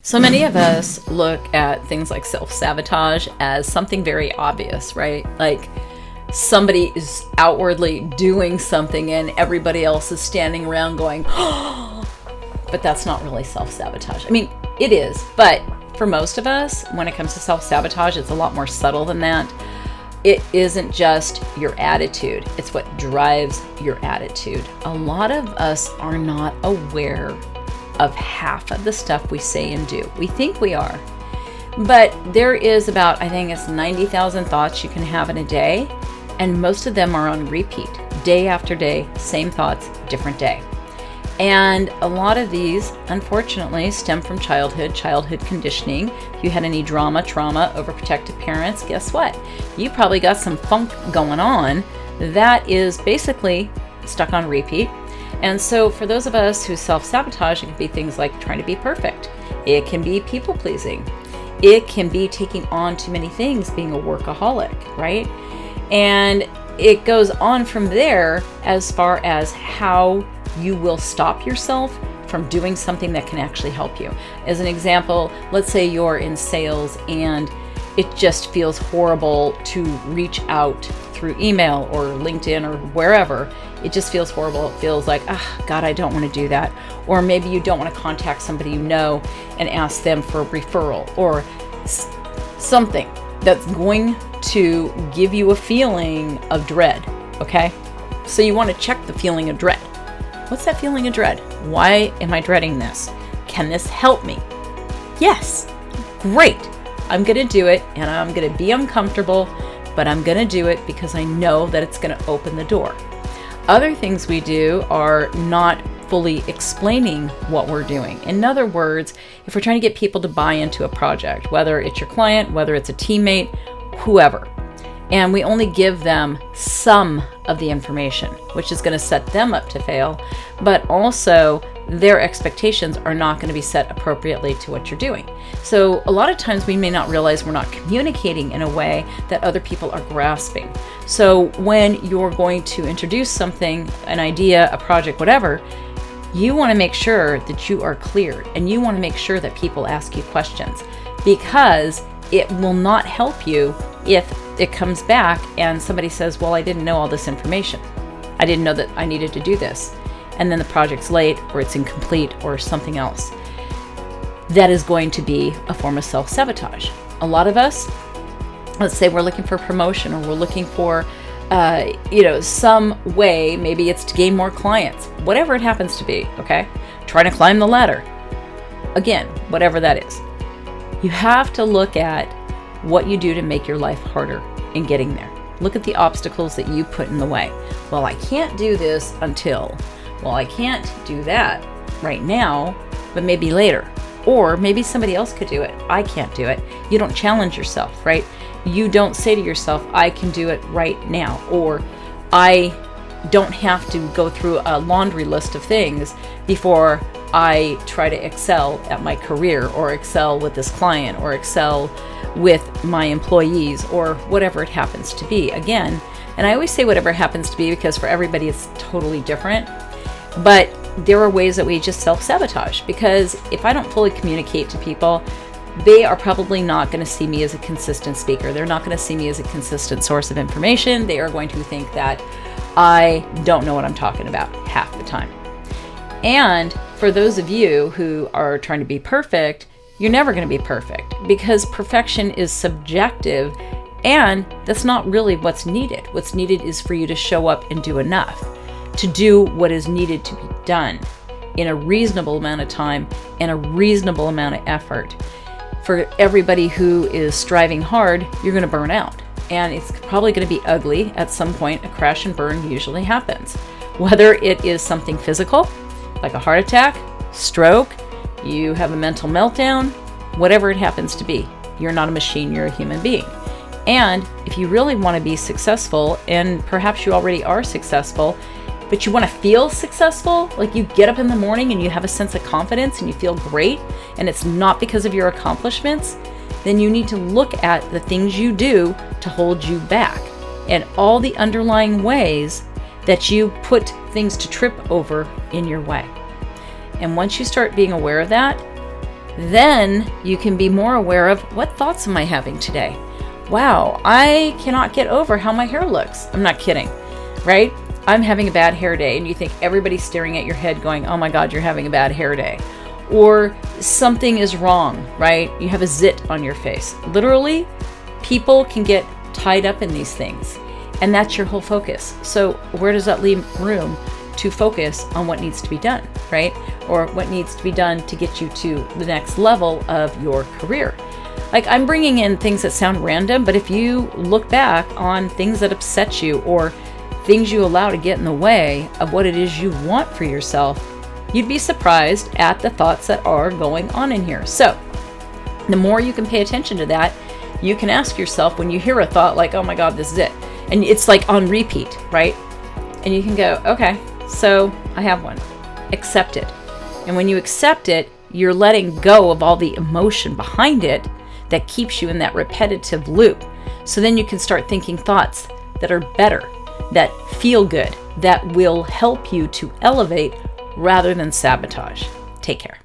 So many of us look at things like self-sabotage as something very obvious, right? Like somebody is outwardly doing something and everybody else is standing around going, oh, but that's not really self-sabotage. I mean, it is, but for most of us, when it comes to self-sabotage, it's a lot more subtle than that. It isn't just your attitude, it's what drives your attitude. A lot of us are not aware of half of the stuff we say and do. We think we are, but there is about, I think it's 90,000 thoughts you can have in a day, and most of them are on repeat, day after day, same thoughts, different day. And a lot of these, unfortunately, stem from childhood conditioning. If you had any trauma, overprotective parents, guess what? You probably got some funk going on that is basically stuck on repeat. And so for those of us who self-sabotage, it can be things like trying to be perfect. It can be people-pleasing. It can be taking on too many things, being a workaholic, right? And it goes on from there as far as how you will stop yourself from doing something that can actually help you. As an example, let's say you're in sales and it just feels horrible to reach out through email or LinkedIn or wherever. It just feels horrible. It feels like, God, I don't want to do that. Or maybe you don't want to contact somebody you know and ask them for a referral or something that's going to give you a feeling of dread, okay? So you want to check the feeling of dread. What's that feeling of dread? Why am I dreading this? Can this help me? Yes, great. I'm going to do it and I'm going to be uncomfortable, but I'm going to do it because I know that it's going to open the door. Other things we do are not fully explaining what we're doing. In other words, if we're trying to get people to buy into a project, whether it's your client, whether it's a teammate, whoever, and we only give them some of the information, which is going to set them up to fail, but also their expectations are not going to be set appropriately to what you're doing. So a lot of times we may not realize we're not communicating in a way that other people are grasping. So when you're going to introduce something, an idea, a project, whatever, you want to make sure that you are clear and you want to make sure that people ask you questions, because it will not help you if it comes back and somebody says, well, I didn't know all this information. I didn't know that I needed to do this. And then the project's late or it's incomplete or something else. That is going to be a form of self-sabotage. A lot of us, let's say we're looking for promotion or we're looking for, some way, maybe it's to gain more clients, whatever it happens to be, okay? Trying to climb the ladder. Again, whatever that is. You have to look at what you do to make your life harder in getting there. Look at the obstacles that you put in the way. Well, I can't do this until, well, I can't do that right now, but maybe later. Or maybe somebody else could do it. I can't do it. You don't challenge yourself, right? You don't say to yourself, I can do it right now. Or I don't have to go through a laundry list of things before I try to excel at my career or excel with this client or excel with my employees or whatever it happens to be. Again, and I always say whatever it happens to be because for everybody it's totally different. But there are ways that we just self-sabotage, because if I don't fully communicate to people, they are probably not going to see me as a consistent speaker. They're not going to see me as a consistent source of information. They are going to think that I don't know what I'm talking about half the time. And for those of you who are trying to be perfect, you're never going to be perfect, because perfection is subjective and that's not really what's needed. What's needed is for you to show up and do enough, to do what is needed to be done in a reasonable amount of time and a reasonable amount of effort. For everybody who is striving hard, you're going to burn out. And it's probably going to be ugly at some point. A crash and burn usually happens. Whether it is something physical, like a heart attack, stroke, you have a mental meltdown, whatever it happens to be. You're not a machine, you're a human being. And if you really want to be successful, and perhaps you already are successful, but you want to feel successful, like you get up in the morning and you have a sense of confidence and you feel great, and it's not because of your accomplishments, then you need to look at the things you do to hold you back and all the underlying ways that you put things to trip over in your way. And once you start being aware of that, Then you can be more aware of, what thoughts am I having today? Wow, I cannot get over how my hair looks. I'm not kidding, right? I'm having a bad hair day, and you think everybody's staring at your head going, oh my God, you're having a bad hair day. Or something is wrong, right? You have a zit on your face. Literally, people can get tied up in these things, and that's your whole focus. So where does that leave room to focus on what needs to be done, right? Or what needs to be done to get you to the next level of your career. Like, I'm bringing in things that sound random, but if you look back on things that upset you or things you allow to get in the way of what it is you want for yourself, you'd be surprised at the thoughts that are going on in here. So the more you can pay attention to that, you can ask yourself when you hear a thought like, oh my God, this is it. And it's like on repeat, right? And you can go, okay, so I have one. Accept it. And when you accept it, you're letting go of all the emotion behind it that keeps you in that repetitive loop. So then you can start thinking thoughts that are better, that feel good, that will help you to elevate rather than sabotage. Take care.